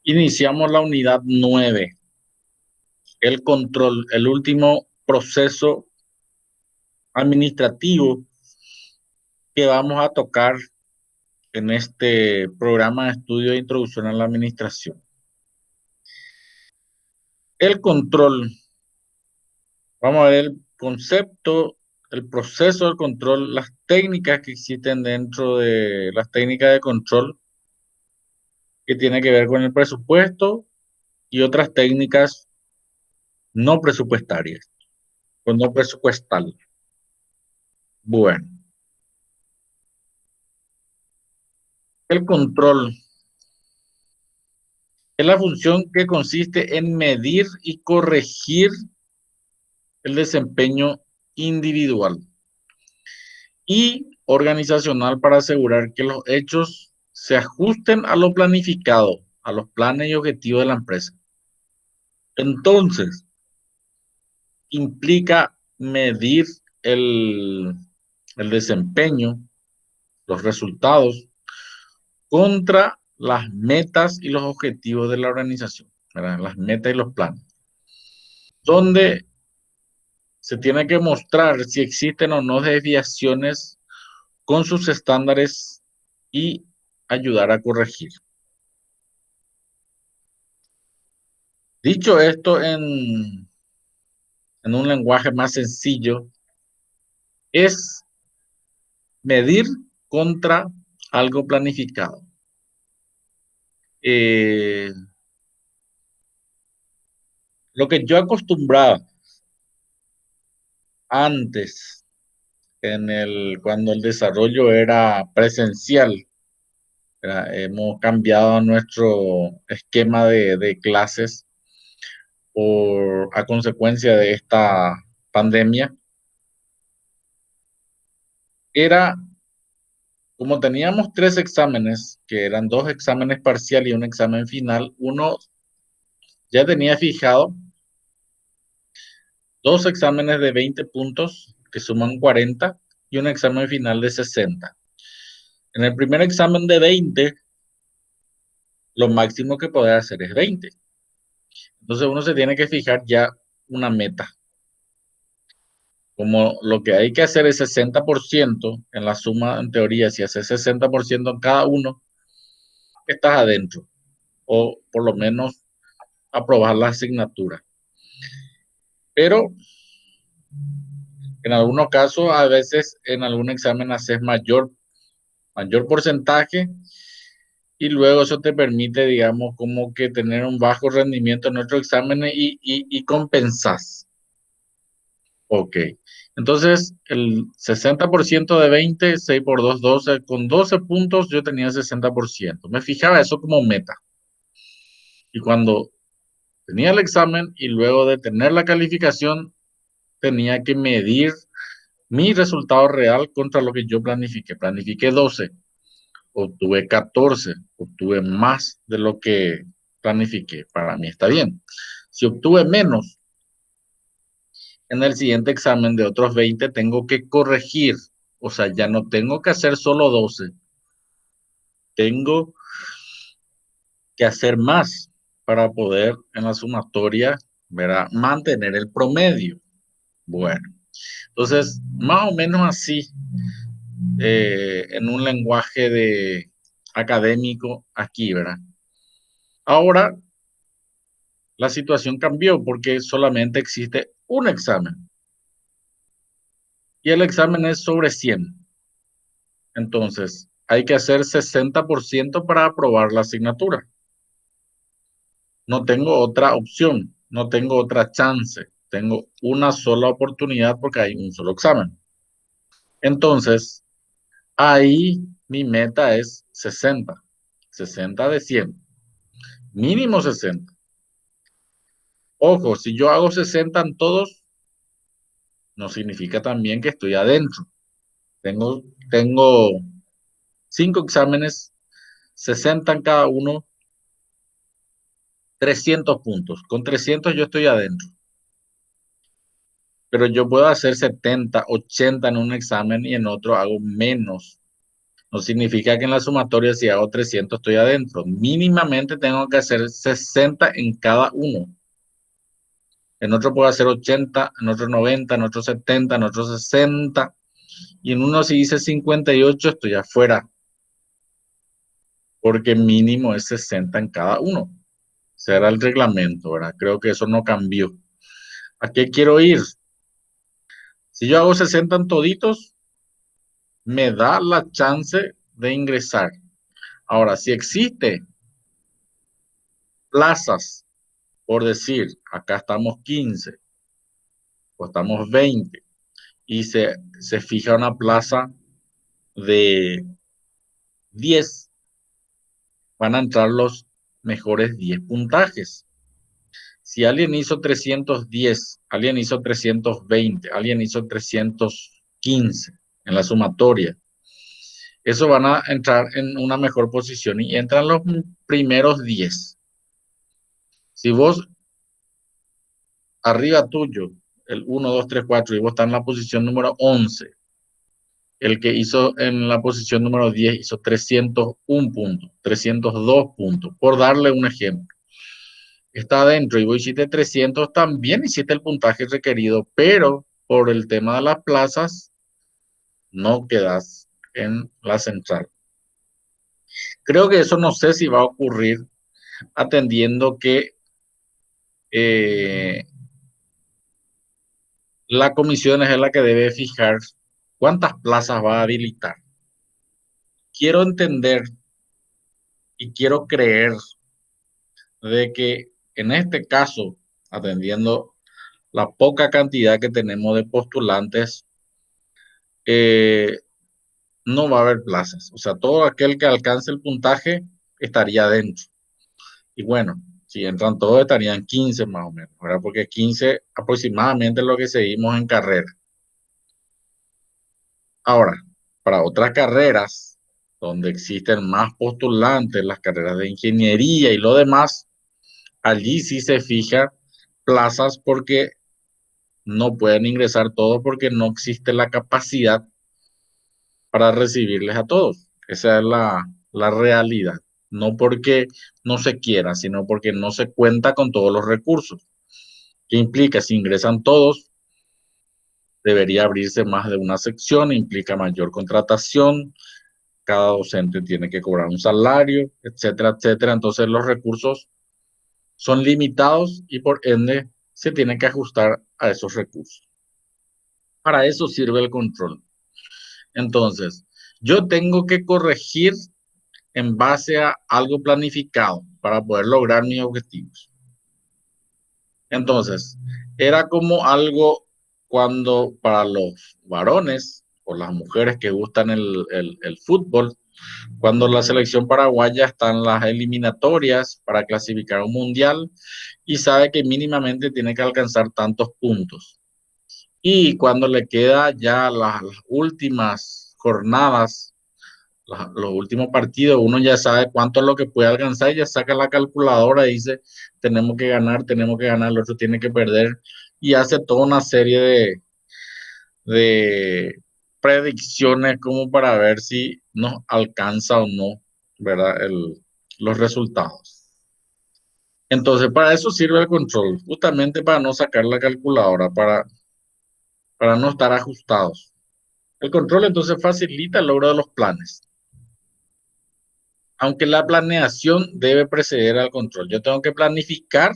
Iniciamos la unidad 9, el control, el último proceso administrativo que vamos a tocar en este programa de estudio de introducción a la administración. El control, vamos a ver el concepto, el proceso del control, las técnicas que existen dentro de las técnicas de control que tiene que ver con el presupuesto y otras técnicas no presupuestarias, o no presupuestal. Bueno, el control es la función que consiste en medir y corregir el desempeño individual y organizacional para asegurar que los hechos se ajusten a lo planificado, a los planes y objetivos de la empresa. Entonces, implica medir el desempeño, los resultados, contra las metas y los objetivos de la organización, ¿verdad? Las metas y los planes, donde se tiene que mostrar si existen o no desviaciones con sus estándares y ayudar a corregir. Dicho esto en un lenguaje más sencillo, es medir contra algo planificado. Lo que yo acostumbraba antes, cuando el desarrollo era presencial, hemos cambiado nuestro esquema de clases a consecuencia de esta pandemia. Era, como teníamos 3 exámenes, que eran 2 exámenes parciales y un examen final, uno ya tenía fijado 2 exámenes de 20 puntos, que suman 40, y un examen final de 60. En el primer examen de 20, lo máximo que puede hacer es 20. Entonces uno se tiene que fijar ya una meta. Como lo que hay que hacer es 60% en la suma, en teoría, si haces 60% en cada uno, estás adentro. O por lo menos aprobar la asignatura. Pero en algunos casos, a veces en algún examen haces mayor porcentaje y luego eso te permite, digamos, como que tener un bajo rendimiento en otros exámenes y compensas. Ok. Entonces, el 60% de 20, 6 por 2, 12. Con 12 puntos yo tenía 60%. Me fijaba eso como meta. Y cuando tenía el examen y luego de tener la calificación, tenía que medir mi resultado real contra lo que yo planifiqué. Planifiqué 12, obtuve 14, obtuve más de lo que planifiqué. Para mí está bien. Si obtuve menos, en el siguiente examen de otros 20 tengo que corregir. O sea, ya no tengo que hacer solo 12. Tengo que hacer más para poder en la sumatoria, ¿verdad?, mantener el promedio. Bueno, entonces, más o menos así, en un lenguaje académico aquí, ¿verdad? Ahora, la situación cambió porque solamente existe un examen. Y el examen es sobre 100. Entonces, hay que hacer 60% para aprobar la asignatura. No tengo otra opción, no tengo otra chance. Tengo una sola oportunidad porque hay un solo examen. Entonces, ahí mi meta es 60. 60 de 100. Mínimo 60. Ojo, si yo hago 60 en todos, no significa también que estoy adentro. Tengo 5 exámenes, 60 en cada uno, 300 puntos. Con 300 yo estoy adentro. Pero yo puedo hacer 70, 80 en un examen y en otro hago menos. No significa que en la sumatoria si hago 300 estoy adentro. Mínimamente tengo que hacer 60 en cada uno. En otro puedo hacer 80, en otro 90, en otro 70, en otro 60. Y en uno si dice 58 estoy afuera. Porque mínimo es 60 en cada uno. Ese era el reglamento, ¿verdad? Creo que eso no cambió. ¿A qué quiero ir? Si yo hago 60 en toditos, me da la chance de ingresar. Ahora, si existe plazas, por decir, acá estamos 15 o estamos 20 y se fija una plaza de 10, van a entrar los mejores 10 puntajes. Si alguien hizo 310, alguien hizo 320, alguien hizo 315 en la sumatoria, eso van a entrar en una mejor posición y entran los primeros 10. Si vos arriba tuyo, el 1, 2, 3, 4, y vos estás en la posición número 11, el que hizo en la posición número 10 hizo 301 puntos, 302 puntos, por darle un ejemplo. Está adentro y vos hiciste 300, también hiciste el puntaje requerido, pero por el tema de las plazas, no quedas en la central. Creo que eso no sé si va a ocurrir atendiendo que la comisión es la que debe fijar cuántas plazas va a habilitar. Quiero entender y quiero creer de que en este caso, atendiendo la poca cantidad que tenemos de postulantes, no va a haber plazas. O sea, todo aquel que alcance el puntaje estaría dentro. Y bueno, si entran todos estarían 15 más o menos, ¿verdad? Porque 15 aproximadamente es lo que seguimos en carrera. Ahora, para otras carreras donde existen más postulantes, las carreras de ingeniería y lo demás, allí sí se fija plazas porque no pueden ingresar todos porque no existe la capacidad para recibirles a todos. Esa es la realidad. No porque no se quiera, sino porque no se cuenta con todos los recursos. ¿Qué implica? Si ingresan todos, debería abrirse más de una sección, implica mayor contratación, cada docente tiene que cobrar un salario, etcétera, etcétera. Entonces los recursos son limitados y por ende se tiene que ajustar a esos recursos. Para eso sirve el control. Entonces, yo tengo que corregir en base a algo planificado para poder lograr mis objetivos. Entonces, era como algo cuando para los varones o las mujeres que gustan el fútbol, cuando la selección paraguaya está en las eliminatorias para clasificar un mundial y sabe que mínimamente tiene que alcanzar tantos puntos. Y cuando le queda ya las últimas jornadas, los últimos partidos, uno ya sabe cuánto es lo que puede alcanzar y ya saca la calculadora y dice, tenemos que ganar, el otro tiene que perder y hace toda una serie de predicciones como para ver si nos alcanza o no, ¿verdad? Los resultados. Entonces, para eso sirve el control, justamente para no sacar la calculadora, para no estar ajustados. El control entonces facilita el logro de los planes. Aunque la planeación debe preceder al control. Yo tengo que planificar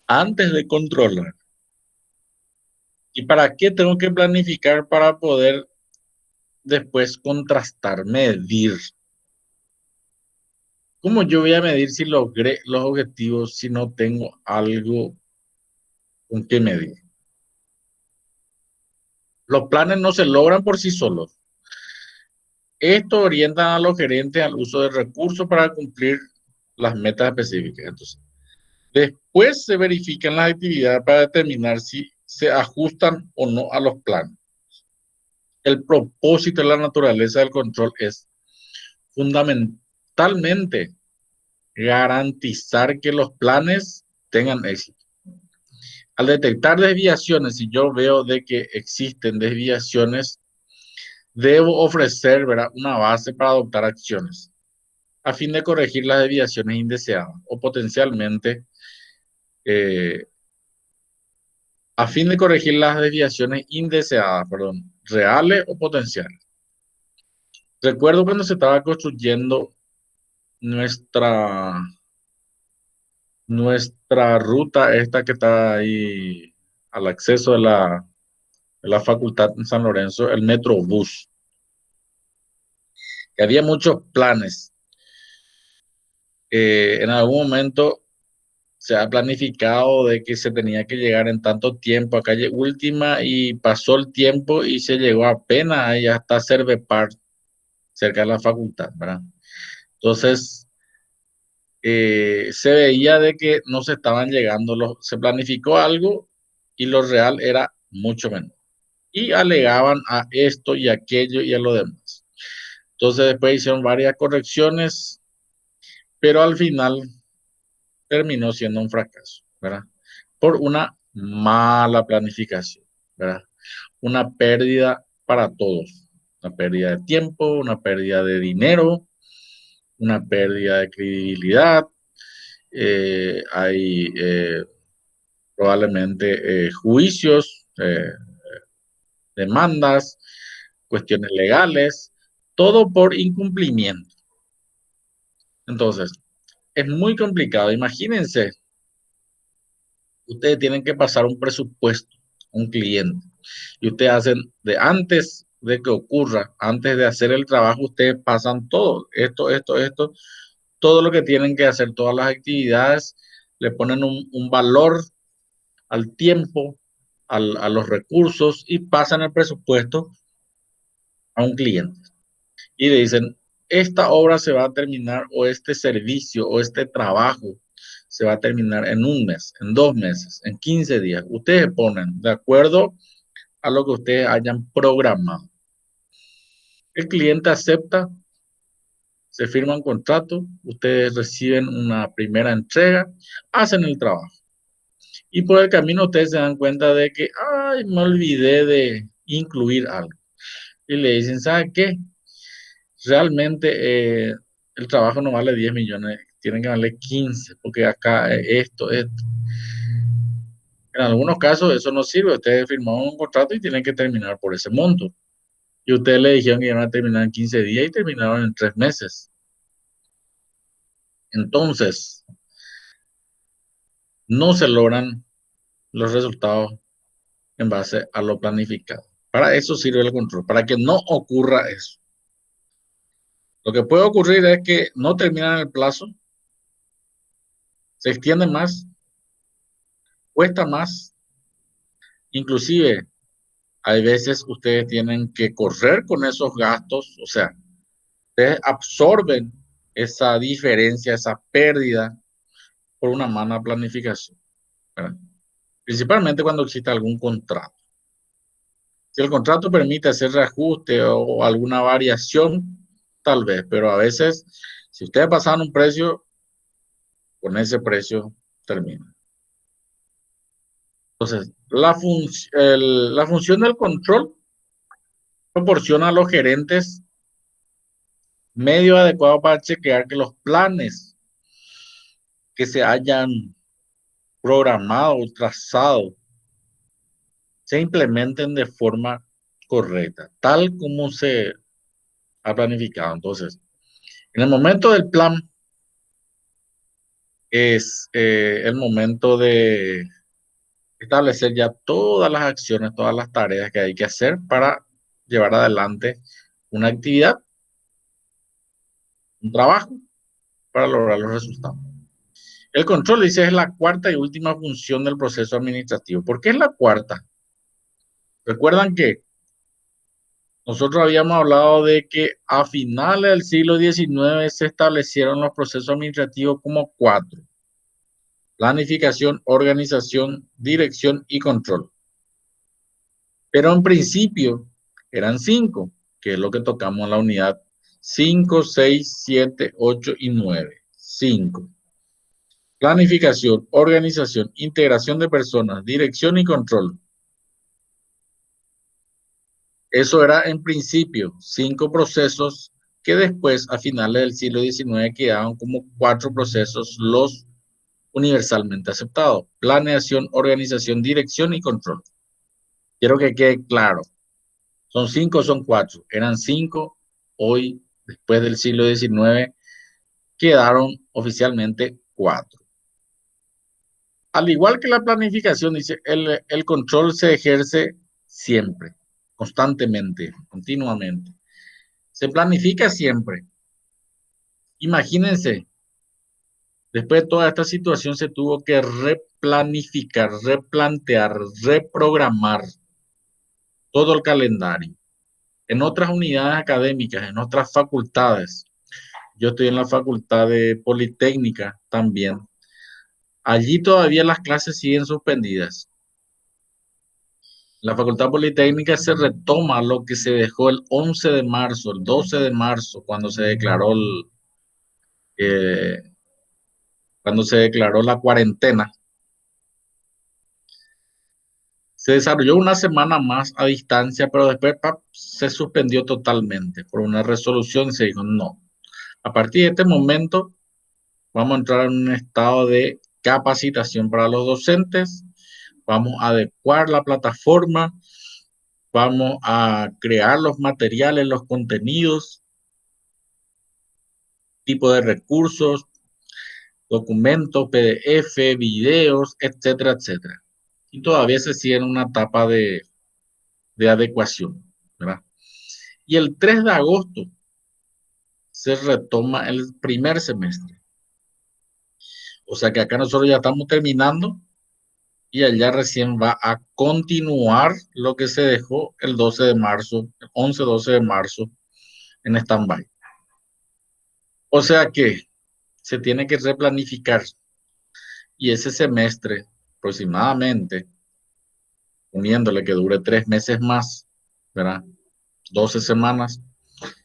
antes de controlar. ¿Y para qué tengo que planificar? Para poder después contrastar, medir. ¿Cómo yo voy a medir si logré los objetivos si no tengo algo con qué medir? Los planes no se logran por sí solos. Esto orienta a los gerentes al uso de recursos para cumplir las metas específicas. Entonces, después se verifican las actividades para determinar si se ajustan o no a los planes. El propósito de la naturaleza del control es fundamentalmente garantizar que los planes tengan éxito. Al detectar desviaciones, si yo veo de que existen desviaciones, debo ofrecer, ¿verdad?, una base para adoptar acciones a fin de corregir las desviaciones indeseadas o potencialmente, a fin de corregir las desviaciones indeseadas, perdón, reales o potenciales. Recuerdo cuando se estaba construyendo nuestra ruta esta que está ahí al acceso de la facultad en San Lorenzo, el Metrobús, que había muchos planes. En algún momento se ha planificado de que se tenía que llegar en tanto tiempo a calle Última y pasó el tiempo y se llegó apenas ahí hasta Cervepar, cerca de la facultad, ¿verdad? Entonces, se veía de que no se estaban llegando, se planificó algo y lo real era mucho menos. Y alegaban a esto y aquello y a lo demás. Entonces después hicieron varias correcciones, pero al final terminó siendo un fracaso, ¿verdad? Por una mala planificación, ¿verdad? Una pérdida para todos, una pérdida de tiempo, una pérdida de dinero, una pérdida de credibilidad, hay probablemente juicios, demandas, cuestiones legales, todo por incumplimiento. Entonces, es muy complicado. Imagínense, ustedes tienen que pasar un presupuesto a un cliente y ustedes hacen de antes de que ocurra, antes de hacer el trabajo, ustedes pasan todo, esto, todo lo que tienen que hacer, todas las actividades, le ponen un valor al tiempo, a los recursos y pasan el presupuesto a un cliente. Y le dicen, esta obra se va a terminar o este servicio o este trabajo se va a terminar en un mes, en 2 meses, en 15 días. Ustedes ponen de acuerdo a lo que ustedes hayan programado. El cliente acepta, se firma un contrato, ustedes reciben una primera entrega, hacen el trabajo. Y por el camino ustedes se dan cuenta de que, ay, me olvidé de incluir algo. Y le dicen, ¿sabe qué? Realmente el trabajo no vale 10 millones, tienen que valer 15, porque acá esto. En algunos casos eso no sirve, ustedes firmaron un contrato y tienen que terminar por ese monto. Y ustedes le dijeron que iban a terminar en 15 días y terminaron en 3 meses. Entonces, no se logran los resultados en base a lo planificado. Para eso sirve el control, para que no ocurra eso. Lo que puede ocurrir es que no terminan el plazo, se extiende más, cuesta más, inclusive hay veces ustedes tienen que correr con esos gastos, o sea, ustedes absorben esa diferencia, esa pérdida por una mala planificación, ¿verdad? Principalmente cuando existe algún contrato. Si el contrato permite hacer reajuste o alguna variación, tal vez, pero a veces, si ustedes pasan un precio, con ese precio termina. Entonces, la función del control proporciona a los gerentes medio adecuado para chequear que los planes que se hayan programado o trazado se implementen de forma correcta, tal como se ha planificado. Entonces, en el momento del plan es el momento de establecer ya todas las acciones, todas las tareas que hay que hacer para llevar adelante una actividad, un trabajo, para lograr los resultados. El control, dice, es la cuarta y última función del proceso administrativo. ¿Por qué es la cuarta? Recuerdan que nosotros habíamos hablado de que a finales del siglo XIX se establecieron los procesos administrativos como 4: planificación, organización, dirección y control. Pero en principio eran 5, que es lo que tocamos en la unidad 5, 6, 7, 8 y 9. 5. Planificación, organización, integración de personas, dirección y control. Eso era en principio 5 procesos que después, a finales del siglo XIX, quedaban como 4 procesos los universalmente aceptados: planeación, organización, dirección y control. Quiero que quede claro, son 5, son 4, eran 5, hoy, después del siglo XIX, quedaron oficialmente 4. Al igual que la planificación, dice, el control se ejerce siempre, constantemente, continuamente. Se planifica siempre. Imagínense, después de toda esta situación se tuvo que replanificar, replantear, reprogramar todo el calendario. En otras unidades académicas, en otras facultades, yo estoy en la facultad de Politécnica también, allí todavía las clases siguen suspendidas. La Facultad Politécnica se retoma lo que se dejó el 11 de marzo, el 12 de marzo, eh, cuando se declaró la cuarentena. Se desarrolló una semana más a distancia, pero después se suspendió totalmente por una resolución. Se dijo, no, a partir de este momento vamos a entrar en un estado de capacitación para los docentes, vamos a adecuar la plataforma, vamos a crear los materiales, los contenidos, tipo de recursos, documentos, PDF, videos, etcétera, etcétera. Y todavía se sigue en una etapa de adecuación, ¿verdad? Y el 3 de agosto se retoma el primer semestre. O sea que acá nosotros ya estamos terminando y allá recién va a continuar lo que se dejó el 12 de marzo, el 11-12 de marzo en stand-by. O sea que se tiene que replanificar y ese semestre aproximadamente, uniéndole que dure 3 meses más, ¿verdad? 12 semanas,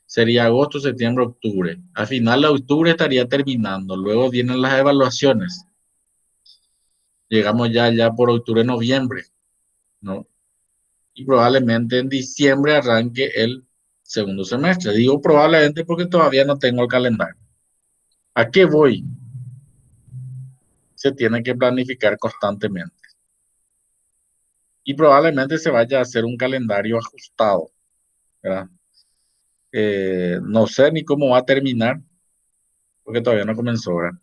sería agosto, septiembre, octubre. A final de octubre estaría terminando, luego vienen las evaluaciones. Llegamos ya por octubre, noviembre, ¿no? Y probablemente en diciembre arranque el segundo semestre. Digo probablemente porque todavía no tengo el calendario. ¿A qué voy? Se tiene que planificar constantemente. Y probablemente se vaya a hacer un calendario ajustado, ¿verdad? No sé ni cómo va a terminar, porque todavía no comenzó, ¿verdad?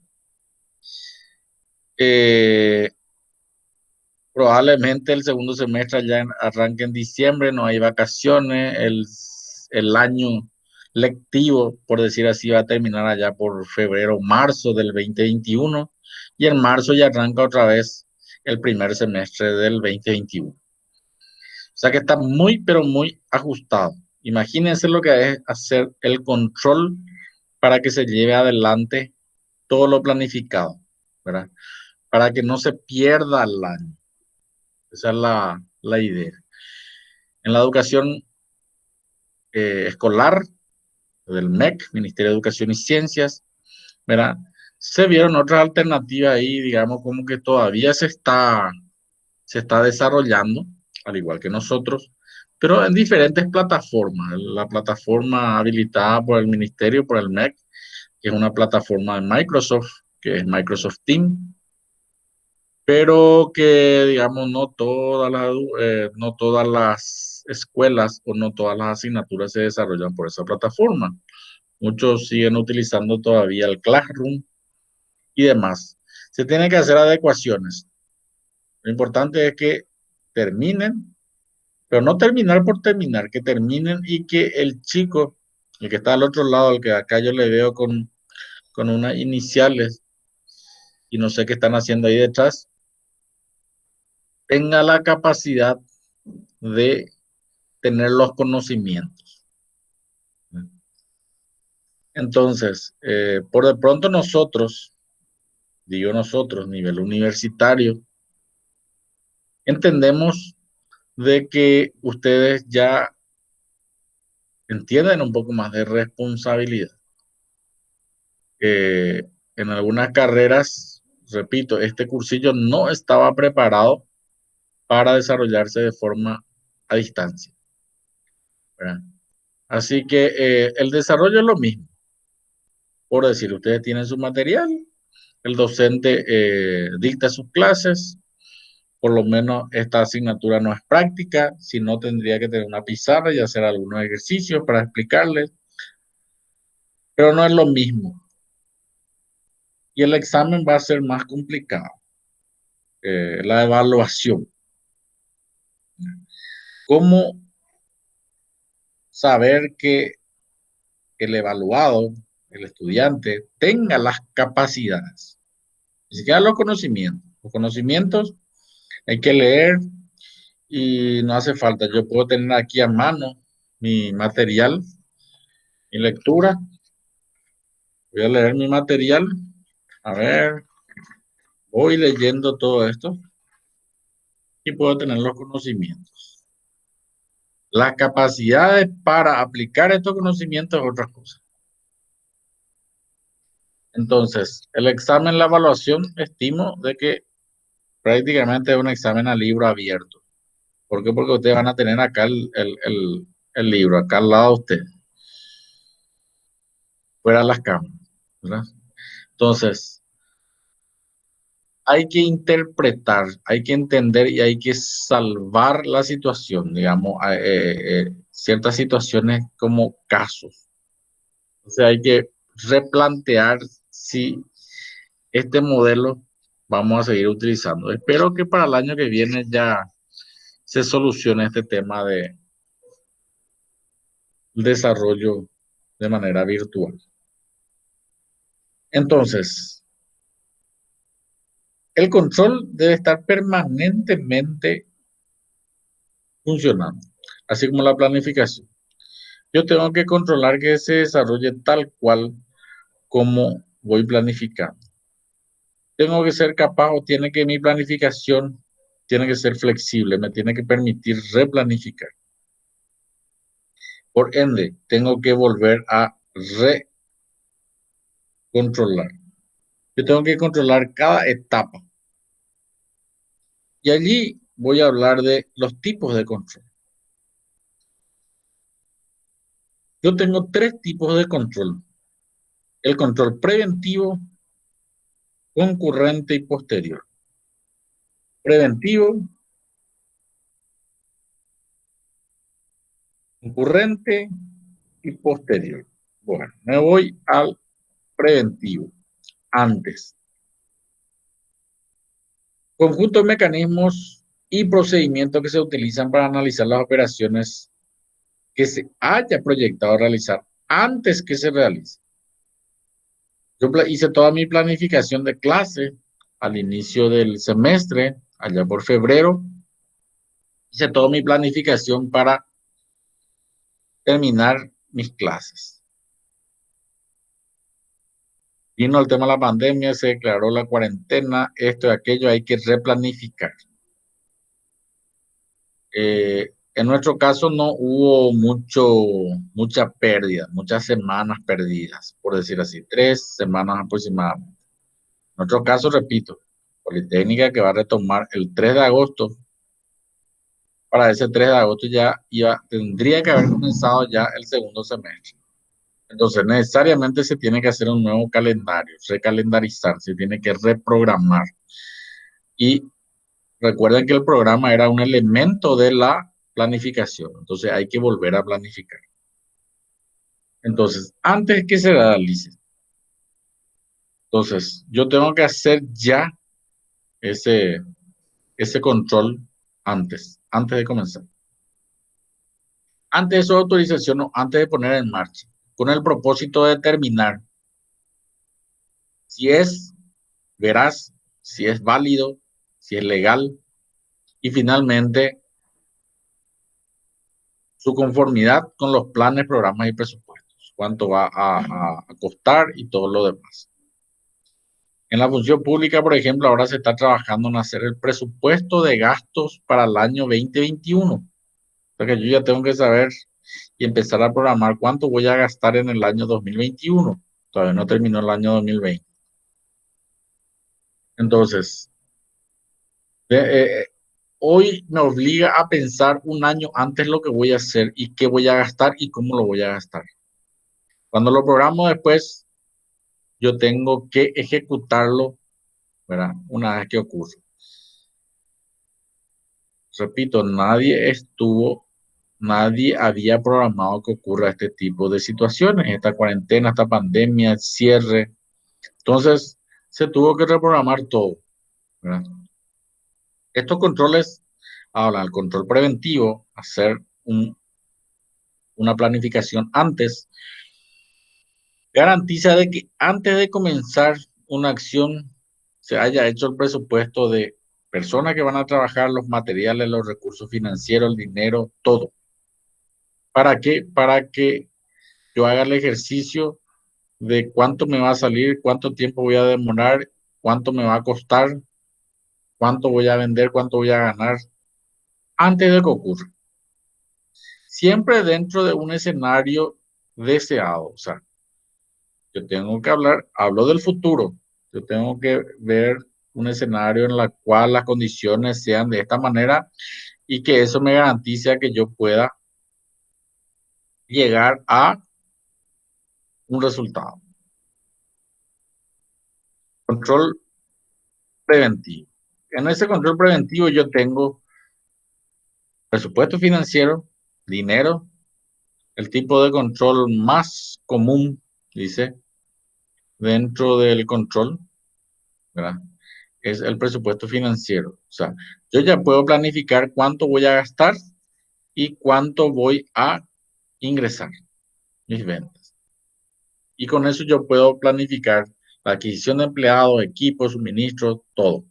Probablemente el segundo semestre ya arranque en diciembre, no hay vacaciones, el año lectivo, por decir así, va a terminar allá por febrero, marzo del 2021, y en marzo ya arranca otra vez el primer semestre del 2021. O sea que está muy, pero muy ajustado. Imagínense lo que es hacer el control para que se lleve adelante todo lo planificado, ¿verdad? Para que no se pierda el año. Esa es la idea. En la educación escolar del MEC, Ministerio de Educación y Ciencias, ¿verdad? Se vieron otras alternativas ahí, digamos, como que todavía se está desarrollando, al igual que nosotros, pero en diferentes plataformas. La plataforma habilitada por el Ministerio, por el MEC, que es una plataforma de Microsoft, que es Microsoft Teams, pero que, digamos, no todas las escuelas o no todas las asignaturas se desarrollan por esa plataforma. Muchos siguen utilizando todavía el Classroom y demás. Se tienen que hacer adecuaciones. Lo importante es que terminen, pero no terminar por terminar, que terminen y que el chico, el que está al otro lado, el que acá yo le veo con unas iniciales y no sé qué están haciendo ahí detrás, tenga la capacidad de tener los conocimientos. Entonces, por de pronto nosotros, digo nosotros, nivel universitario, entendemos de que ustedes ya entienden un poco más de responsabilidad. En algunas carreras, repito, este cursillo no estaba preparado para desarrollarse de forma a distancia. ¿verdad? Así que el desarrollo es lo mismo. Por decir, ustedes tienen su material, el docente dicta sus clases, por lo menos esta asignatura no es práctica, si no tendría que tener una pizarra y hacer algunos ejercicios para explicarles, pero no es lo mismo. Y el examen va a ser más complicado, la evaluación. ¿Cómo saber que el evaluado, el estudiante, tenga las capacidades? Ni siquiera los conocimientos. Los conocimientos hay que leer y no hace falta. Yo puedo tener aquí a mano mi material, mi lectura. Voy a leer mi material. A ver, voy leyendo todo esto y puedo tener los conocimientos. Las capacidades para aplicar estos conocimientos es otra cosa. Entonces, el examen, la evaluación, estimo de que prácticamente es un examen a libro abierto. ¿Por qué? Porque ustedes van a tener acá el libro, acá al lado de ustedes, fuera de las cámaras, ¿verdad? Entonces, hay que interpretar, hay que entender y hay que salvar la situación, digamos, ciertas situaciones como casos. O sea, hay que replantear si este modelo vamos a seguir utilizando. Espero que para el año que viene ya se solucione este tema de desarrollo de manera virtual. Entonces, el control debe estar permanentemente funcionando, así como la planificación. Yo tengo que controlar que se desarrolle tal cual como voy planificando. Tengo que ser capaz o tiene que mi planificación tiene que ser flexible, me tiene que permitir replanificar. Por ende, tengo que volver a recontrolar. Yo tengo que controlar cada etapa. Y allí voy a hablar de los tipos de control. Yo tengo tres tipos de control. El control preventivo, concurrente y posterior. Preventivo, concurrente y posterior. Bueno, me voy al preventivo. Antes. Conjunto de mecanismos y procedimientos que se utilizan para analizar las operaciones que se haya proyectado realizar antes que se realice. Yo hice toda mi planificación de clase al inicio del semestre, allá por febrero. Hice toda mi planificación para terminar mis clases. Vino el tema de la pandemia, se declaró la cuarentena, esto y aquello, hay que replanificar. En nuestro caso no hubo mucha pérdida, muchas semanas perdidas, por decir así, 3 semanas aproximadamente. En nuestro caso, repito, Politécnica que va a retomar el 3 de agosto, para ese 3 de agosto tendría que haber comenzado ya el segundo semestre. Entonces, necesariamente se tiene que hacer un nuevo calendario, recalendarizar, se tiene que reprogramar. Y recuerden que el programa era un elemento de la planificación, entonces hay que volver a planificar. Entonces, antes que se realice, entonces yo tengo que hacer ya ese control antes de comenzar. Antes de su autorización o antes de poner en marcha, con el propósito de determinar si es veraz, si es válido, si es legal y finalmente su conformidad con los planes, programas y presupuestos, cuánto va a costar y todo lo demás. En la función pública, por ejemplo, ahora se está trabajando en hacer el presupuesto de gastos para el año 2021. O sea que yo ya tengo que saber y empezar a programar cuánto voy a gastar en el año 2021. Todavía no terminó el año 2020. Entonces, hoy me obliga a pensar un año antes lo que voy a hacer y qué voy a gastar y cómo lo voy a gastar. Cuando lo programo después, yo tengo que ejecutarlo, ¿verdad? Una vez que ocurre. Repito, nadie había programado que ocurra este tipo de situaciones, esta cuarentena, esta pandemia, el cierre. Entonces, se tuvo que reprogramar todo, ¿verdad? Estos controles, ahora, el control preventivo, hacer una planificación antes, garantiza de que antes de comenzar una acción se haya hecho el presupuesto de personas que van a trabajar, los materiales, los recursos financieros, el dinero, todo. ¿Para qué? Para que yo haga el ejercicio de cuánto me va a salir, cuánto tiempo voy a demorar, cuánto me va a costar, cuánto voy a vender, cuánto voy a ganar antes de que ocurra. Siempre dentro de un escenario deseado. O sea, yo tengo que hablo del futuro. Yo tengo que ver un escenario en el cual las condiciones sean de esta manera y que eso me garantice que yo pueda llegar a un resultado. Control preventivo. En ese control preventivo yo tengo presupuesto financiero, dinero, el tipo de control más común, dice, dentro del control, ¿verdad? Es el presupuesto financiero. O sea, yo ya puedo planificar cuánto voy a gastar y cuánto voy a ingresar, mis ventas. Y con eso yo puedo planificar la adquisición de empleados, equipos, suministros, todo.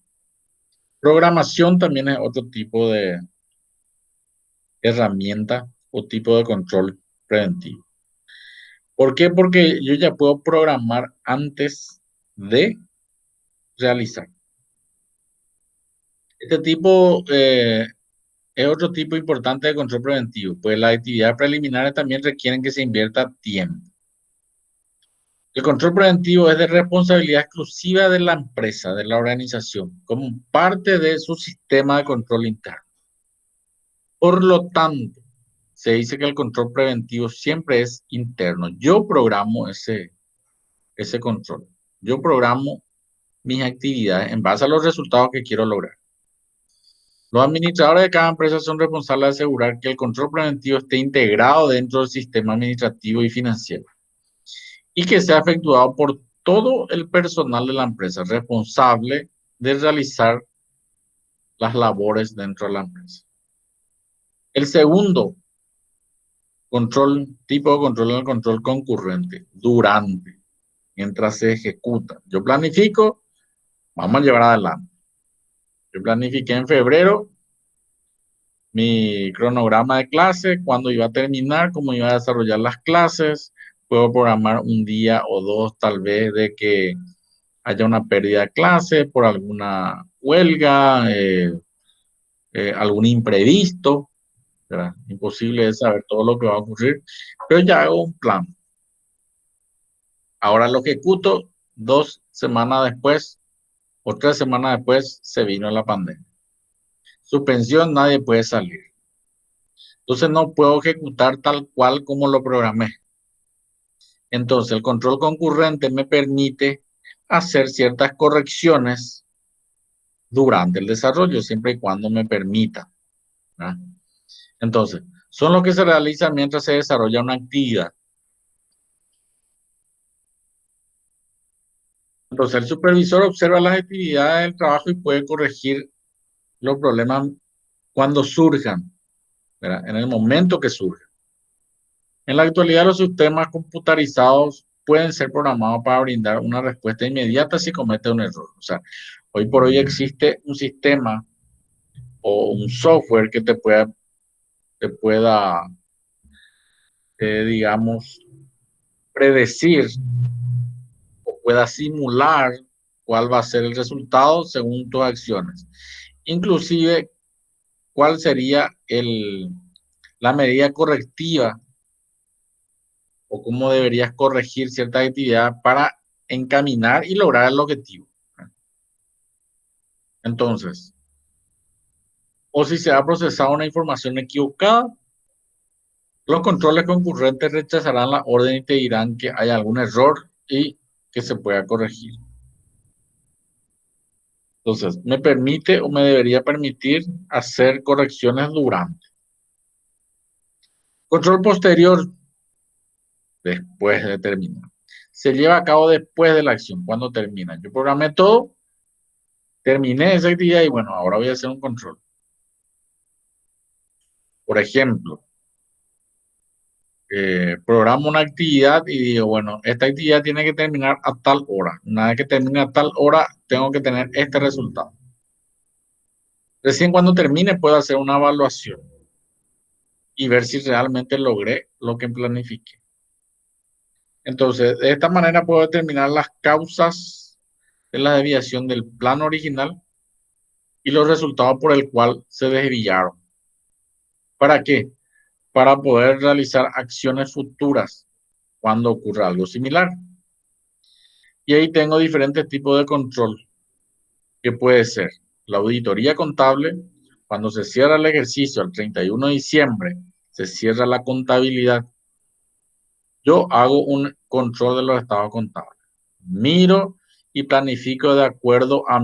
Programación también es otro tipo de herramienta o tipo de control preventivo. ¿Por qué? Porque yo ya puedo programar antes de realizar. Este tipo es otro tipo importante de control preventivo, pues las actividades preliminares también requieren que se invierta tiempo. El control preventivo es de responsabilidad exclusiva de la empresa, de la organización, como parte de su sistema de control interno. Por lo tanto, se dice que el control preventivo siempre es interno. Yo programo ese control. Yo programo mis actividades en base a los resultados que quiero lograr. Los administradores de cada empresa son responsables de asegurar que el control preventivo esté integrado dentro del sistema administrativo y financiero y que sea efectuado por todo el personal de la empresa responsable de realizar las labores dentro de la empresa. El segundo tipo de control es el control concurrente, durante, mientras se ejecuta. Yo planifico, vamos a llevar adelante. Yo planifiqué en febrero mi cronograma de clase, cuándo iba a terminar, cómo iba a desarrollar las clases. Puedo programar un día o dos tal vez de que haya una pérdida de clase por alguna huelga, algún imprevisto, ¿verdad? Imposible de saber todo lo que va a ocurrir, pero ya hago un plan. Ahora lo ejecuto 2 semanas después o 3 semanas después se vino la pandemia. Suspensión, nadie puede salir. Entonces no puedo ejecutar tal cual como lo programé. Entonces el control concurrente me permite hacer ciertas correcciones durante el desarrollo, siempre y cuando me permita, ¿verdad? Entonces, son los que se realizan mientras se desarrolla una actividad. Entonces, el supervisor observa las actividades del trabajo y puede corregir los problemas cuando surjan, ¿verdad? En el momento que surjan. En la actualidad, los sistemas computarizados pueden ser programados para brindar una respuesta inmediata si comete un error. O sea, hoy por hoy existe un sistema o un software que te pueda digamos, predecir o pueda simular cuál va a ser el resultado según tus acciones. Inclusive, cuál sería la medida correctiva o cómo deberías corregir cierta actividad para encaminar y lograr el objetivo. Entonces, o si se ha procesado una información equivocada, los controles concurrentes rechazarán la orden y te dirán que hay algún error y que se pueda corregir. Entonces, ¿me permite o me debería permitir hacer correcciones durante? Control posterior, después de terminar. Se lleva a cabo después de la acción, cuando termina. Yo programé todo, terminé esa actividad y bueno, ahora voy a hacer un control. Por ejemplo, programo una actividad y digo, bueno, esta actividad tiene que terminar a tal hora. Una vez que termine a tal hora, tengo que tener este resultado. Recién cuando termine puedo hacer una evaluación y ver si realmente logré lo que planifiqué. Entonces, de esta manera puedo determinar las causas de la desviación del plan original y los resultados por el cual se desviaron. ¿Para qué? Para poder realizar acciones futuras cuando ocurra algo similar. Y ahí tengo diferentes tipos de control, que puede ser la auditoría contable. Cuando se cierra el ejercicio el 31 de diciembre, se cierra la contabilidad. Yo hago un control de los estados contables. Miro y planifico de acuerdo a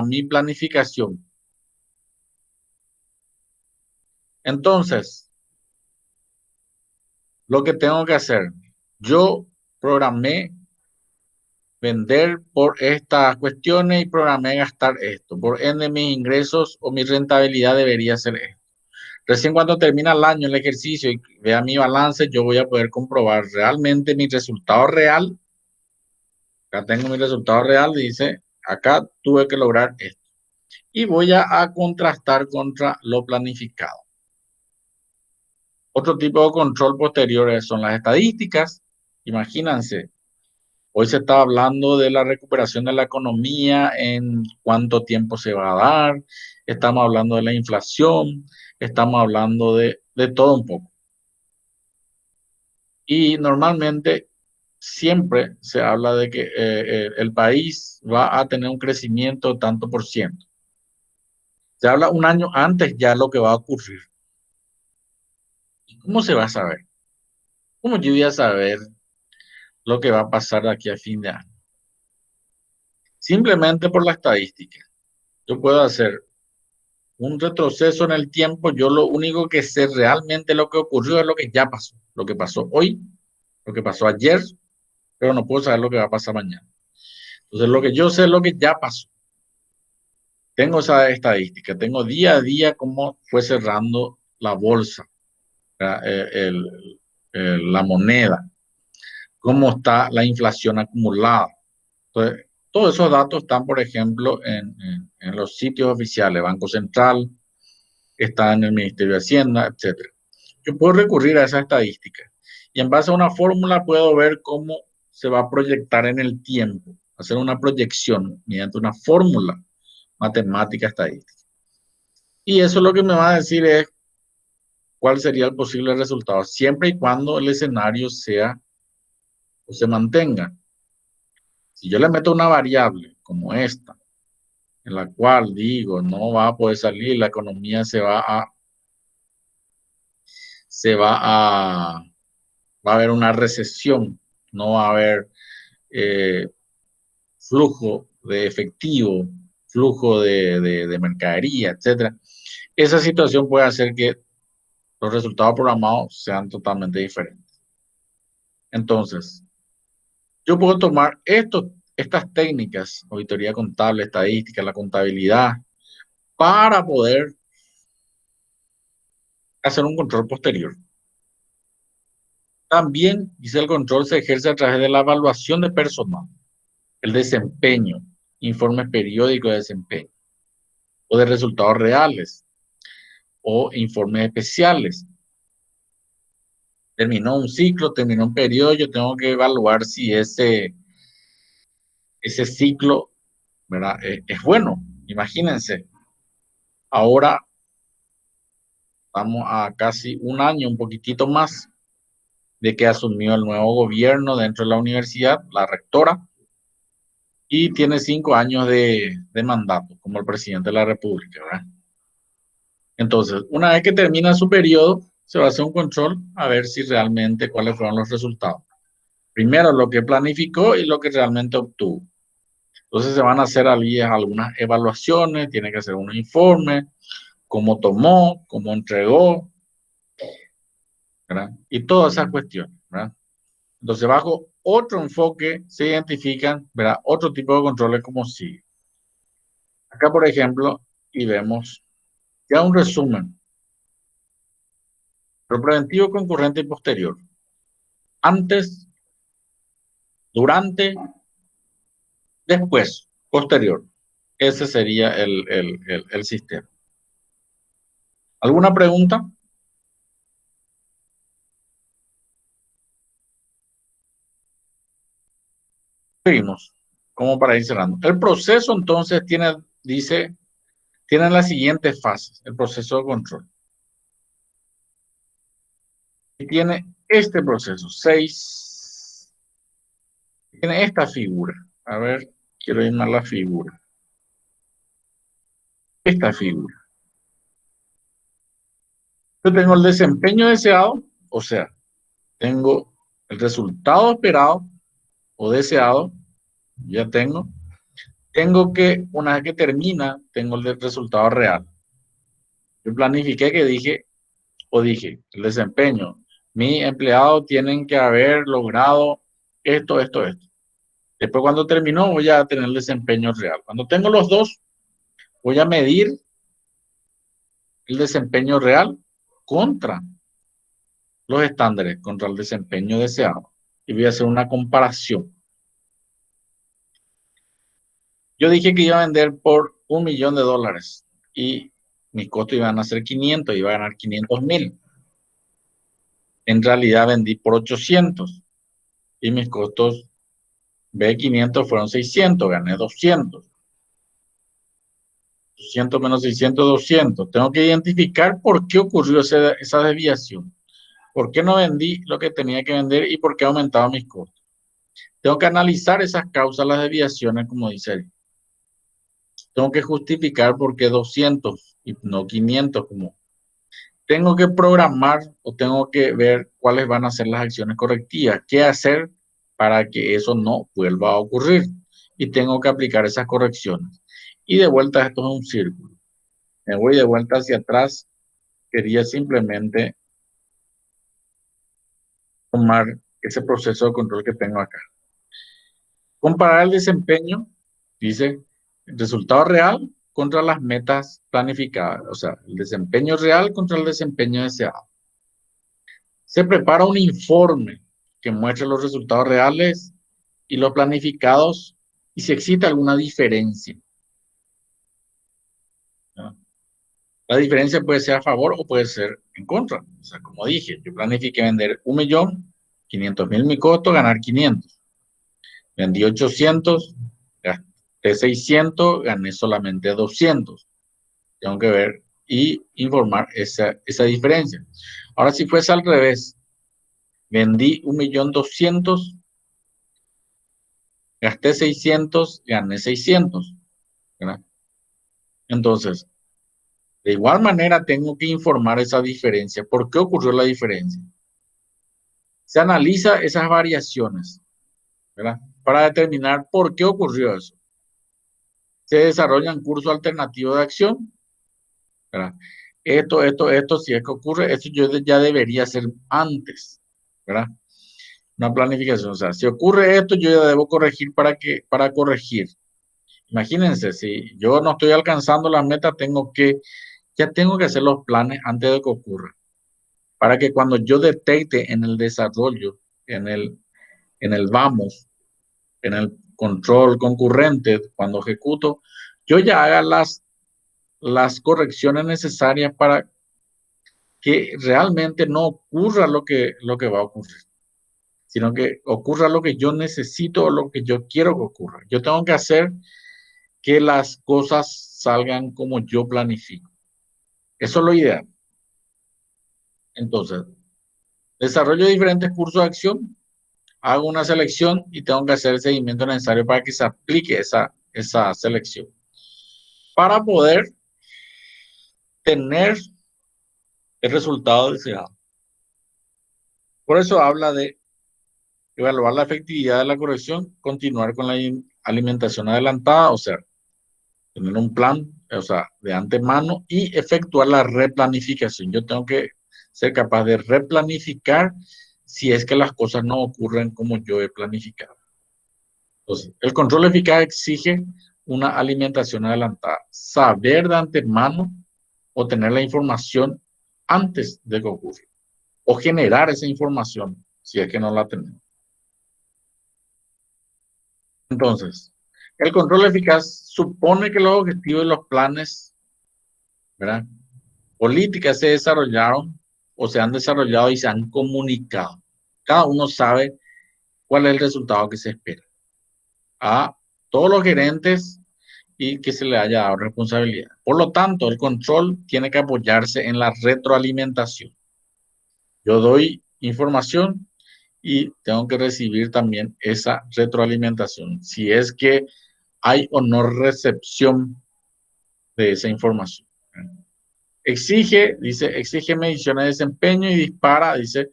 mi planificación. Entonces, lo que tengo que hacer, yo programé vender por estas cuestiones y programé gastar esto. Por ende, mis ingresos o mi rentabilidad debería ser esto. Recién cuando termina el año, el ejercicio y vea mi balance, yo voy a poder comprobar realmente mi resultado real. Acá tengo mi resultado real, dice, acá tuve que lograr esto. Y voy a contrastar contra lo planificado. Otro tipo de control posterior son las estadísticas. Imagínense, hoy se está hablando de la recuperación de la economía, en cuánto tiempo se va a dar, estamos hablando de la inflación, estamos hablando de todo un poco. Y normalmente siempre se habla de que el país va a tener un crecimiento tanto por ciento. Se habla un año antes ya lo que va a ocurrir. ¿Cómo se va a saber? ¿Cómo yo voy a saber lo que va a pasar de aquí a fin de año? Simplemente por la estadística. Yo puedo hacer un retroceso en el tiempo. Yo lo único que sé realmente lo que ocurrió es lo que ya pasó. Lo que pasó hoy, lo que pasó ayer, pero no puedo saber lo que va a pasar mañana. Entonces, lo que yo sé es lo que ya pasó. Tengo esa estadística, tengo día a día cómo fue cerrando la bolsa, la moneda, cómo está la inflación acumulada. Entonces, todos esos datos están, por ejemplo, en los sitios oficiales, Banco Central, está en el Ministerio de Hacienda, etc. Yo puedo recurrir a esa estadística y en base a una fórmula puedo ver cómo se va a proyectar en el tiempo, hacer una proyección mediante una fórmula matemática estadística. Y eso lo que me va a decir es cuál sería el posible resultado, siempre y cuando el escenario sea o se mantenga. Si yo le meto una variable como esta, en la cual digo no va a poder salir, la economía va a haber una recesión, no va a haber flujo de efectivo, flujo de mercadería, etcétera. Esa situación puede hacer que los resultados programados sean totalmente diferentes. Entonces, yo puedo tomar estas técnicas, auditoría contable, estadística, la contabilidad, para poder hacer un control posterior. También, dice el control, se ejerce a través de la evaluación de personal, el desempeño, informes periódicos de desempeño, o de resultados reales, o informes especiales. Terminó un ciclo, terminó un periodo, yo tengo que evaluar si ese ciclo, ¿verdad? Es bueno. Imagínense, ahora estamos a casi un año, un poquitito más, de que asumió el nuevo gobierno dentro de la universidad, la rectora, y tiene 5 años de mandato como el presidente de la República, ¿verdad? Entonces, una vez que termina su periodo, se va a hacer un control a ver si realmente cuáles fueron los resultados. Primero, lo que planificó y lo que realmente obtuvo. Entonces, se van a hacer algunas evaluaciones, tiene que hacer un informe, cómo tomó, cómo entregó, ¿verdad? Y todas esas cuestiones, ¿verdad? Entonces, bajo otro enfoque se identifican, ¿verdad? Otro tipo de controles como sigue. Acá, por ejemplo, y vemos ya un resumen. Lo preventivo, concurrente y posterior. Antes, durante, después, posterior. Ese sería el sistema. ¿Alguna pregunta? Seguimos, como para ir cerrando. El proceso entonces tiene las siguientes fases, el proceso de control. Y tiene este proceso, 6, tiene esta figura. A ver, quiero ir más la figura. Esta figura. Yo tengo el desempeño deseado, o sea, tengo el resultado esperado o deseado, ya tengo. Tengo que, una vez que termina, tengo el resultado real. Yo planifiqué que dije, el desempeño. Mi empleado tienen que haber logrado esto, esto, esto. Después cuando terminó voy a tener el desempeño real. Cuando tengo los dos, voy a medir el desempeño real contra los estándares, contra el desempeño deseado. Y voy a hacer una comparación. Yo dije que iba a vender por $1.000.000 y mis costos iban a ser 500, iba a ganar 500.000. En realidad vendí por 800 y mis costos de 500 fueron 600, gané 200. 200 menos 600, 200. Tengo que identificar por qué ocurrió esa desviación. ¿Por qué no vendí lo que tenía que vender y por qué aumentaron mis costos? Tengo que analizar esas causas, las desviaciones, como dice él. Tengo que justificar por qué 200 y no 500, como tengo que programar o tengo que ver cuáles van a ser las acciones correctivas, qué hacer para que eso no vuelva a ocurrir. Y tengo que aplicar esas correcciones. Y de vuelta, esto es un círculo. Me voy de vuelta hacia atrás. Quería simplemente tomar ese proceso de control que tengo acá. Comparar el desempeño, dice, el resultado real contra las metas planificadas. O sea, el desempeño real contra el desempeño deseado. Se prepara un informe que muestre los resultados reales y los planificados y si existe alguna diferencia, ¿no? La diferencia puede ser a favor o puede ser en contra. O sea, como dije, yo planifiqué vender 1.500.000 mi costo, ganar 500. Vendí 800, gasté 600, gané solamente 200. Tengo que ver y informar esa diferencia. Ahora, si fuese al revés, vendí 1.200.000, gasté 600, gané 600, ¿verdad? Entonces, de igual manera tengo que informar esa diferencia. ¿Por qué ocurrió la diferencia? Se analiza esas variaciones, ¿verdad? Para determinar por qué ocurrió eso. Se desarrollan cursos alternativos de acción, ¿verdad? Esto, si es que ocurre, esto yo ya debería hacer antes, ¿verdad? Una planificación, o sea, si ocurre esto, yo ya debo corregir para corregir. Imagínense, si yo no estoy alcanzando la meta, ya tengo que hacer los planes antes de que ocurra. Para que cuando yo detecte en el desarrollo, en el vamos, en el control concurrente, cuando ejecuto, yo ya haga las correcciones necesarias para que realmente no ocurra lo que va a ocurrir, sino que ocurra lo que yo necesito o lo que yo quiero que ocurra. Yo tengo que hacer que las cosas salgan como yo planifico. Eso es lo ideal. Entonces, desarrollo de diferentes cursos de acción hago una selección y tengo que hacer el seguimiento necesario para que se aplique esa selección. Para poder tener el resultado deseado. Por eso habla de evaluar la efectividad de la corrección, continuar con la alimentación adelantada, o sea, tener un plan, o sea, de antemano y efectuar la replanificación. Yo tengo que ser capaz de replanificar si es que las cosas no ocurren como yo he planificado. Entonces, el control eficaz exige una alimentación adelantada, saber de antemano o tener la información antes de que ocurra, o generar esa información si es que no la tenemos. Entonces, el control eficaz supone que los objetivos y los planes, ¿verdad?, políticas se desarrollaron o se han desarrollado y se han comunicado. Cada uno sabe cuál es el resultado que se espera a todos los gerentes y que se le haya dado responsabilidad. Por lo tanto, el control tiene que apoyarse en la retroalimentación. Yo doy información y tengo que recibir también esa retroalimentación, si es que hay o no recepción de esa información. Exige, dice, exige mediciones de desempeño y dispara, dice,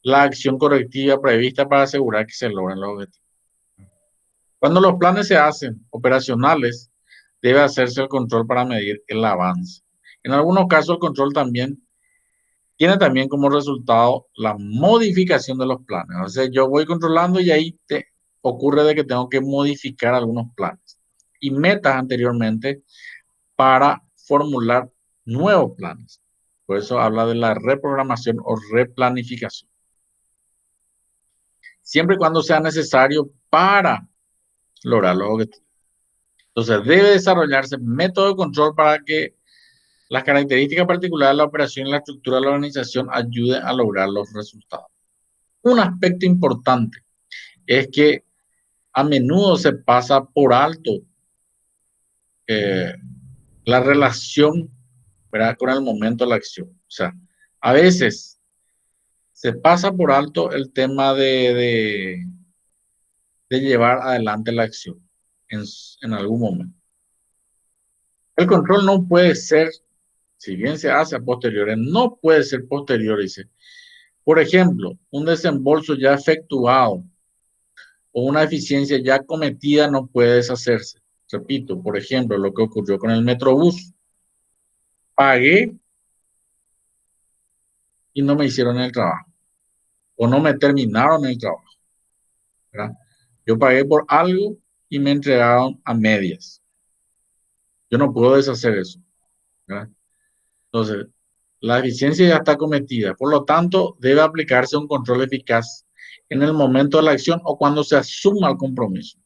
la acción correctiva prevista para asegurar que se logren los objetivos. Cuando los planes se hacen operacionales, debe hacerse el control para medir el avance. En algunos casos, el control también tiene también como resultado la modificación de los planes. O sea, yo voy controlando y ahí ocurre de que tengo que modificar algunos planes y metas anteriormente para formular nuevos planes. Por eso habla de la reprogramación o replanificación. Siempre y cuando sea necesario para lograr los objetivos. Entonces, debe desarrollarse método de control para que las características particulares de la operación y la estructura de la organización ayuden a lograr los resultados. Un aspecto importante es que a menudo se pasa por alto la relación, ¿verdad?, con el momento de la acción. O sea, a veces se pasa por alto el tema de llevar adelante la acción en algún momento. El control no puede ser, si bien se hace a posteriores, no puede ser posterior, dice. Por ejemplo, un desembolso ya efectuado o una eficiencia ya cometida no puede deshacerse. Repito, por ejemplo, lo que ocurrió con el Metrobús. Pagué y no me hicieron el trabajo o no me terminaron el trabajo, ¿verdad? Yo pagué por algo y me entregaron a medias. Yo no puedo deshacer eso, ¿verdad? Entonces, la eficiencia ya está cometida. Por lo tanto, debe aplicarse un control eficaz en el momento de la acción o cuando se asuma el compromiso.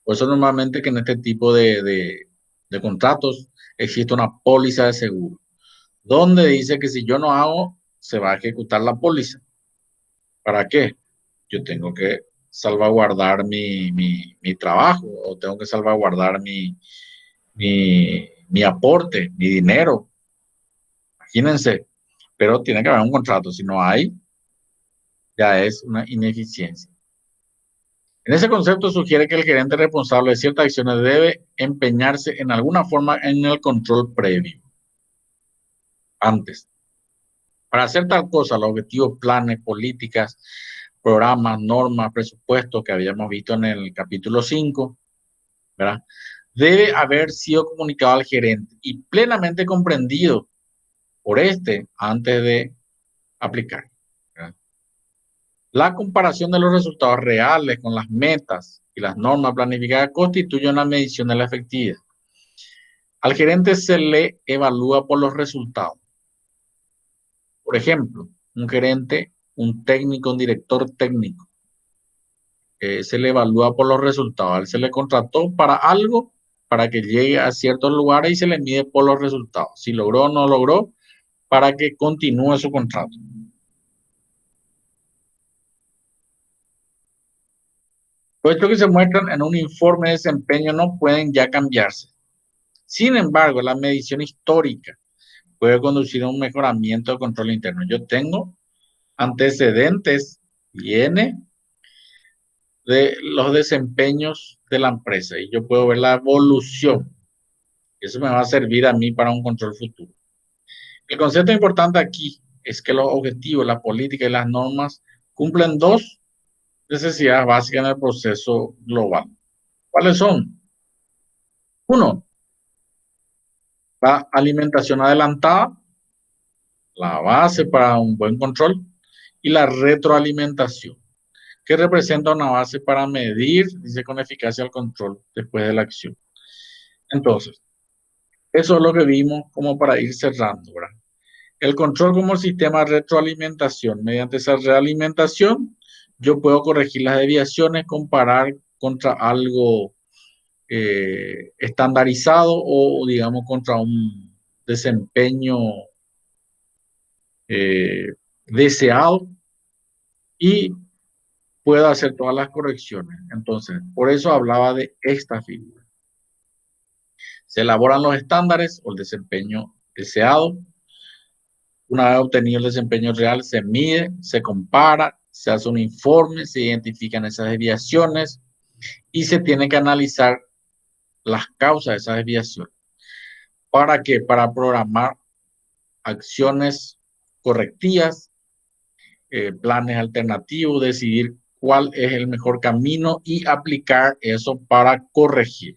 Por eso normalmente que en este tipo de contratos existe una póliza de seguro, donde dice que si yo no hago, se va a ejecutar la póliza. ¿Para qué? Yo tengo que salvaguardar mi trabajo o tengo que salvaguardar mi aporte, mi dinero. Imagínense, pero tiene que haber un contrato. Si no hay, ya es una ineficiencia. En ese concepto sugiere que el gerente responsable de ciertas acciones debe empeñarse en alguna forma en el control previo, antes. Para hacer tal cosa, los objetivos, planes, políticas, programas, normas, presupuestos que habíamos visto en el capítulo 5, ¿verdad?, debe haber sido comunicado al gerente y plenamente comprendido por este antes de aplicar, ¿verdad? La comparación de los resultados reales con las metas y las normas planificadas constituye una medición de la efectividad. Al gerente se le evalúa por los resultados. Por ejemplo, un gerente, un técnico, un director técnico, se le evalúa por los resultados. A él se le contrató para algo, para que llegue a ciertos lugares y se le mide por los resultados. Si logró o no logró, para que continúe su contrato. Los hechos que se muestran en un informe de desempeño no pueden ya cambiarse. Sin embargo, la medición histórica puede conducir a un mejoramiento del control interno. Yo tengo antecedentes viene de los desempeños de la empresa y yo puedo ver la evolución. Eso me va a servir a mí para un control futuro. El concepto importante aquí es que los objetivos, la política y las normas cumplen dos necesidades básicas en el proceso global. ¿Cuáles son? Uno, la alimentación adelantada, la base para un buen control, y la retroalimentación, que representa una base para medir, dice, con eficacia el control después de la acción. Entonces, eso es lo que vimos como para ir cerrando, ¿verdad? El control como sistema de retroalimentación. Mediante esa realimentación, yo puedo corregir las desviaciones, comparar contra algo estandarizado o, digamos, contra un desempeño deseado y puedo hacer todas las correcciones. Entonces, por eso hablaba de esta figura. Se elaboran los estándares o el desempeño deseado. Una vez obtenido el desempeño real, se mide, se compara, se hace un informe, se identifican esas desviaciones y se tiene que analizar las causas de esas desviaciones. ¿Para qué? Para programar acciones correctivas, planes alternativos, decidir cuál es el mejor camino y aplicar eso para corregir.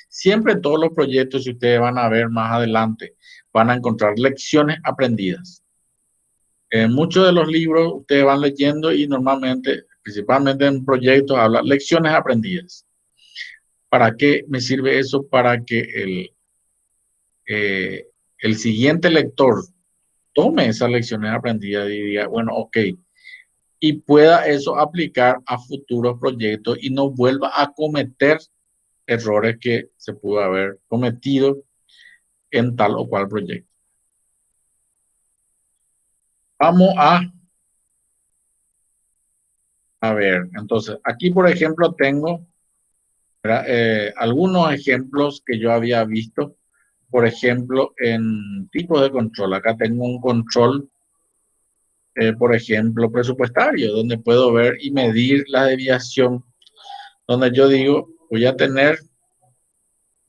Siempre en todos los proyectos, si ustedes van a ver más adelante, van a encontrar lecciones aprendidas. En muchos de los libros ustedes van leyendo y normalmente, principalmente en proyectos, habla lecciones aprendidas. ¿Para qué me sirve eso? Para que el siguiente lector tome esas lecciones aprendidas y diga, bueno, ok, y pueda eso aplicar a futuros proyectos y no vuelva a cometer errores que se pudo haber cometido en tal o cual proyecto. Vamos a ver, entonces, aquí por ejemplo tengo algunos ejemplos que yo había visto, por ejemplo, en tipos de control. Acá tengo un control, por ejemplo, presupuestario, donde puedo ver y medir la desviación, donde yo digo, voy a tener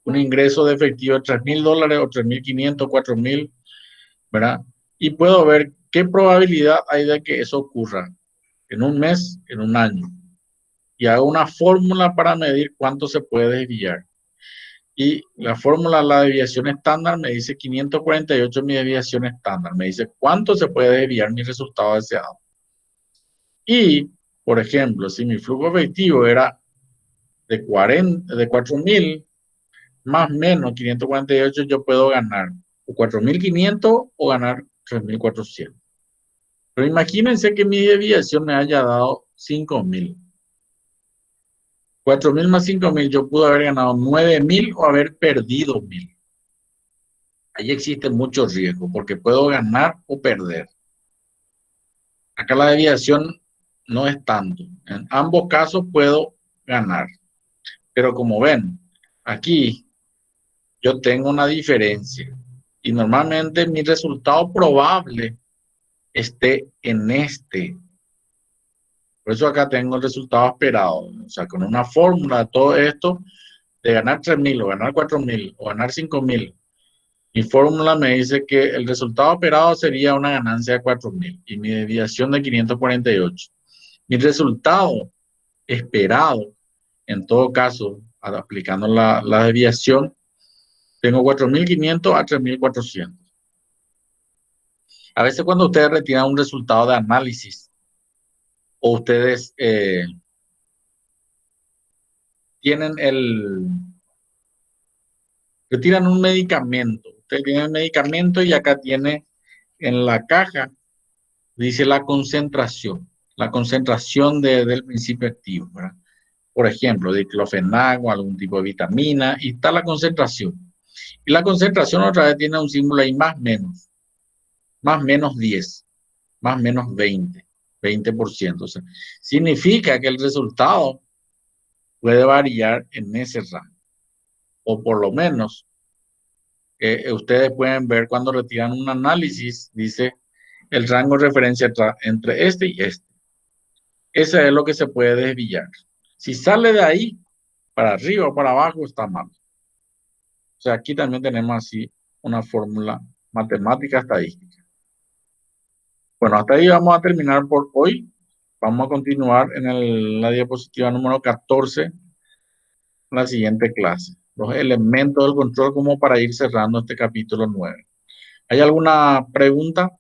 un ingreso de efectivo de $3,000 o 3,500, 4,000, ¿verdad? Y puedo ver qué probabilidad hay de que eso ocurra en un mes, en un año. Y hago una fórmula para medir cuánto se puede desviar. Y la fórmula, la desviación estándar, me dice 548 mi desviación estándar. Me dice cuánto se puede desviar mi resultado deseado. Y, por ejemplo, si mi flujo efectivo era de 4,000 más menos 548, yo puedo ganar o 4,500 o ganar 3,400. Pero imagínense que mi desviación me haya dado 5,000. 4,000 más 5,000, yo pude haber ganado 9,000 o haber perdido 1,000. Ahí existe mucho riesgo porque puedo ganar o perder. Acá la desviación no es tanto. En ambos casos puedo ganar. Pero como ven, aquí yo tengo una diferencia. Y normalmente mi resultado probable esté en este. Por eso acá tengo el resultado esperado. O sea, con una fórmula de todo esto, de ganar 3,000 o ganar 4,000 o ganar 5,000. Mi fórmula me dice que el resultado esperado sería una ganancia de 4,000 y mi desviación de 548. Mi resultado esperado, en todo caso, aplicando la desviación, tengo 4,500 a 3,400. A veces cuando ustedes retiran un resultado de análisis o ustedes retiran un medicamento. Ustedes tienen el medicamento y acá tiene en la caja, dice la concentración del principio activo, ¿verdad? Por ejemplo, diclofenac o algún tipo de vitamina, y está la concentración. Y la concentración otra vez tiene un símbolo ahí más menos 10, más menos 20%. O sea, significa que el resultado puede variar en ese rango. O por lo menos, ustedes pueden ver cuando retiran un análisis, dice el rango de referencia entre este y este. Eso es lo que se puede desviar. Si sale de ahí, para arriba o para abajo, está mal. O sea, aquí también tenemos así una fórmula matemática estadística. Bueno, hasta ahí vamos a terminar por hoy. Vamos a continuar en la diapositiva número 14, en la siguiente clase. Los elementos del control como para ir cerrando este capítulo 9. ¿Hay alguna pregunta?